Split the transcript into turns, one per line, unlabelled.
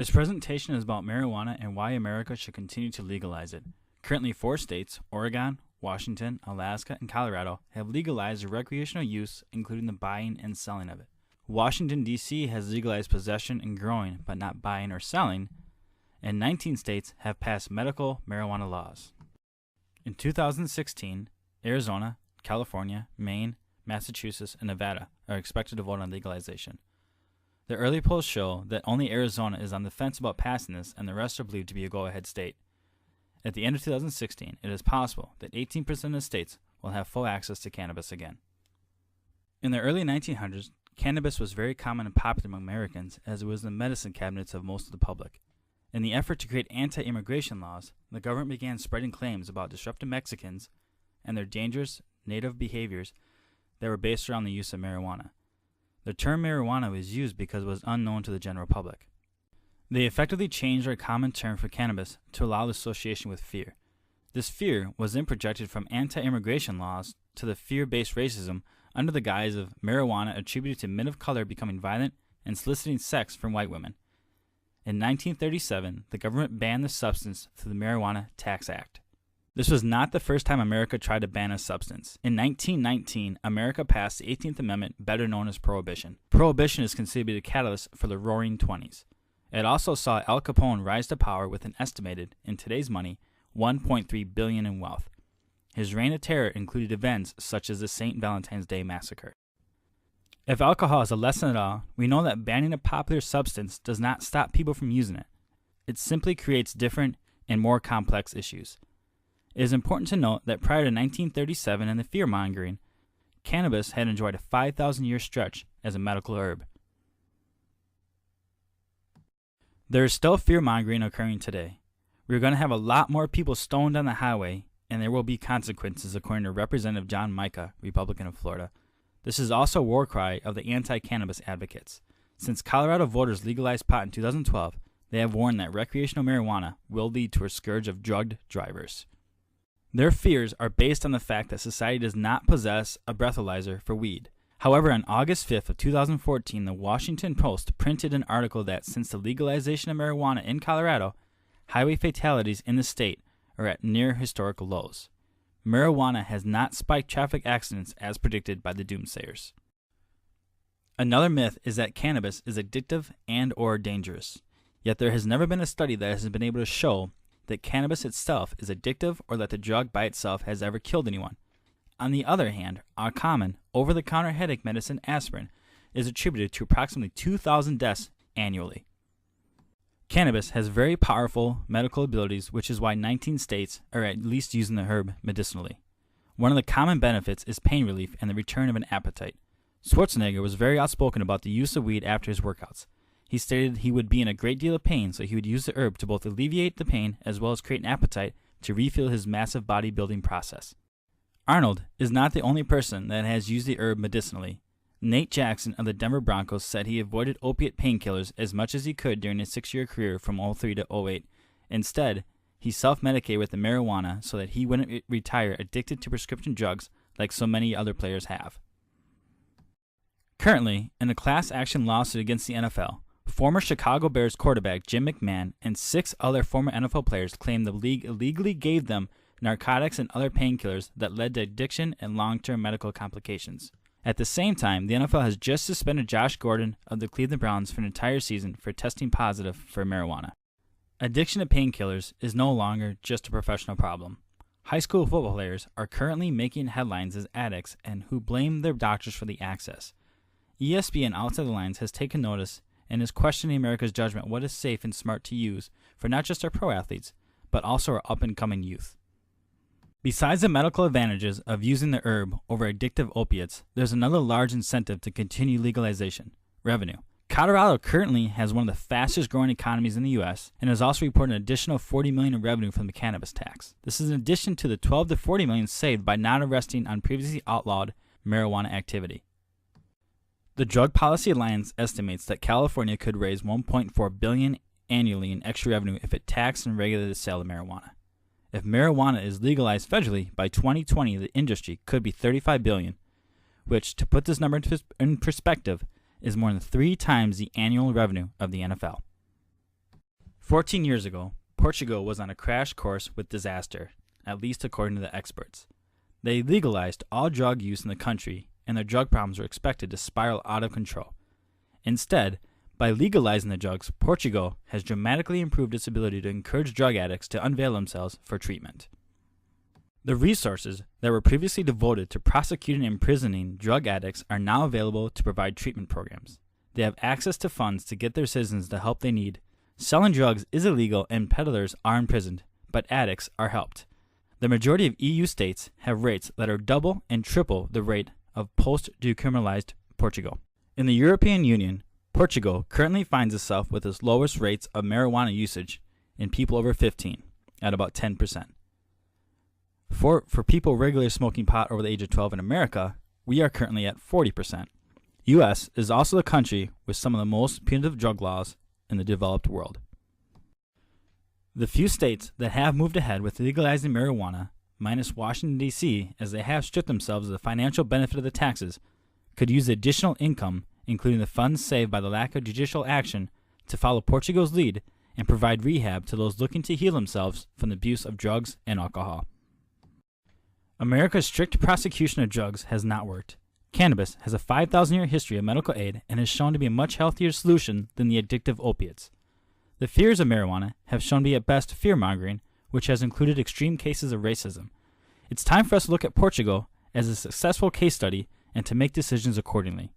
This presentation is about marijuana and why America should continue to legalize it. Currently, 4 states, Oregon, Washington, Alaska, and Colorado, have legalized recreational use, including the buying and selling of it. Washington, D.C. has legalized possession and growing, but not buying or selling, and 19 states have passed medical marijuana laws. In 2016, Arizona, California, Maine, Massachusetts, and Nevada are expected to vote on legalization. The early polls show that only Arizona is on the fence about passing this, and the rest are believed to be a go-ahead state. At the end of 2016, it is possible that 18% of states will have full access to cannabis again. In the early 1900s, cannabis was very common and popular among Americans, as it was in the medicine cabinets of most of the public. In the effort to create anti-immigration laws, the government began spreading claims about disruptive Mexicans and their dangerous native behaviors that were based around the use of marijuana. The term marijuana was used because it was unknown to the general public. They effectively changed our common term for cannabis to allow the association with fear. This fear was then projected from anti-immigration laws to the fear-based racism under the guise of marijuana attributed to men of color becoming violent and soliciting sex from white women. In 1937, the government banned the substance through the Marijuana Tax Act. This was not the first time America tried to ban a substance. In 1919, America passed the 18th Amendment, better known as Prohibition. Prohibition is considered to be the catalyst for the Roaring Twenties. It also saw Al Capone rise to power with an estimated, in today's money, $1.3 billion in wealth. His reign of terror included events such as the St. Valentine's Day Massacre. If alcohol is a lesson at all, we know that banning a popular substance does not stop people from using it. It simply creates different and more complex issues. It is important to note that prior to 1937 and the fear-mongering, cannabis had enjoyed a 5,000-year stretch as a medical herb. There is still fear-mongering occurring today. We are going to have a lot more people stoned on the highway, and there will be consequences, according to Representative John Mica, Republican of Florida. This is also a war cry of the anti-cannabis advocates. Since Colorado voters legalized pot in 2012, they have warned that recreational marijuana will lead to a scourge of drugged drivers. Their fears are based on the fact that society does not possess a breathalyzer for weed. However, on August 5th of 2014, the Washington Post printed an article that since the legalization of marijuana in Colorado, highway fatalities in the state are at near historical lows. Marijuana has not spiked traffic accidents as predicted by the doomsayers. Another myth is that cannabis is addictive and or dangerous. Yet there has never been a study that has been able to show that cannabis itself is addictive or that the drug by itself has ever killed anyone. On the other hand, our common, over-the-counter headache medicine aspirin is attributed to approximately 2,000 deaths annually. Cannabis has very powerful medical abilities, which is why 19 states are at least using the herb medicinally. One of the common benefits is pain relief and the return of an appetite. Schwarzenegger was very outspoken about the use of weed after his workouts. He stated he would be in a great deal of pain, so he would use the herb to both alleviate the pain as well as create an appetite to refuel his massive bodybuilding process. Arnold is not the only person that has used the herb medicinally. Nate Jackson of the Denver Broncos said he avoided opiate painkillers as much as he could during his 6-year career from 2003 to 2008. Instead, he self-medicated with the marijuana so that he wouldn't retire addicted to prescription drugs like so many other players have. Currently, in a class action lawsuit against the NFL, former Chicago Bears quarterback Jim McMahon and 6 other former NFL players claim the league illegally gave them narcotics and other painkillers that led to addiction and long-term medical complications. At the same time, the NFL has just suspended Josh Gordon of the Cleveland Browns for an entire season for testing positive for marijuana. Addiction to painkillers is no longer just a professional problem. High school football players are currently making headlines as addicts and who blame their doctors for the access. ESPN Outside the Lines has taken notice and is questioning America's judgment what is safe and smart to use for not just our pro athletes, but also our up-and-coming youth. Besides the medical advantages of using the herb over addictive opiates, there's another large incentive to continue legalization: revenue. Colorado currently has one of the fastest growing economies in the U.S. and has also reported an additional $40 million in revenue from the cannabis tax. This is in addition to the $12 to $40 million saved by not arresting on previously outlawed marijuana activity. The Drug Policy Alliance estimates that California could raise $1.4 billion annually in extra revenue if it taxed and regulated the sale of marijuana. If marijuana is legalized federally, by 2020 the industry could be $35 billion, which, to put this number in perspective, is more than 3 times the annual revenue of the NFL. 14 years ago, Portugal was on a crash course with disaster, at least according to the experts. They legalized all drug use in the country, and their drug problems were expected to spiral out of control. Instead, by legalizing the drugs, Portugal has dramatically improved its ability to encourage drug addicts to unveil themselves for treatment. The resources that were previously devoted to prosecuting and imprisoning drug addicts are now available to provide treatment programs. They have access to funds to get their citizens the help they need. Selling drugs is illegal and peddlers are imprisoned, but addicts are helped. The majority of EU states have rates that are double and triple the rate of post-decriminalized Portugal. In the European Union, Portugal currently finds itself with its lowest rates of marijuana usage in people over 15, at about 10%. For people regularly smoking pot over the age of 12 in America, we are currently at 40%. U.S. is also the country with some of the most punitive drug laws in the developed world. The few states that have moved ahead with legalizing marijuana, minus Washington, D.C., as they have stripped themselves of the financial benefit of the taxes, could use the additional income, including the funds saved by the lack of judicial action, to follow Portugal's lead and provide rehab to those looking to heal themselves from the abuse of drugs and alcohol. America's strict prosecution of drugs has not worked. Cannabis has a 5,000-year history of medical aid and has shown to be a much healthier solution than the addictive opiates. The fears of marijuana have shown to be at best fear-mongering, which has included extreme cases of racism. It's time for us to look at Portugal as a successful case study and to make decisions accordingly.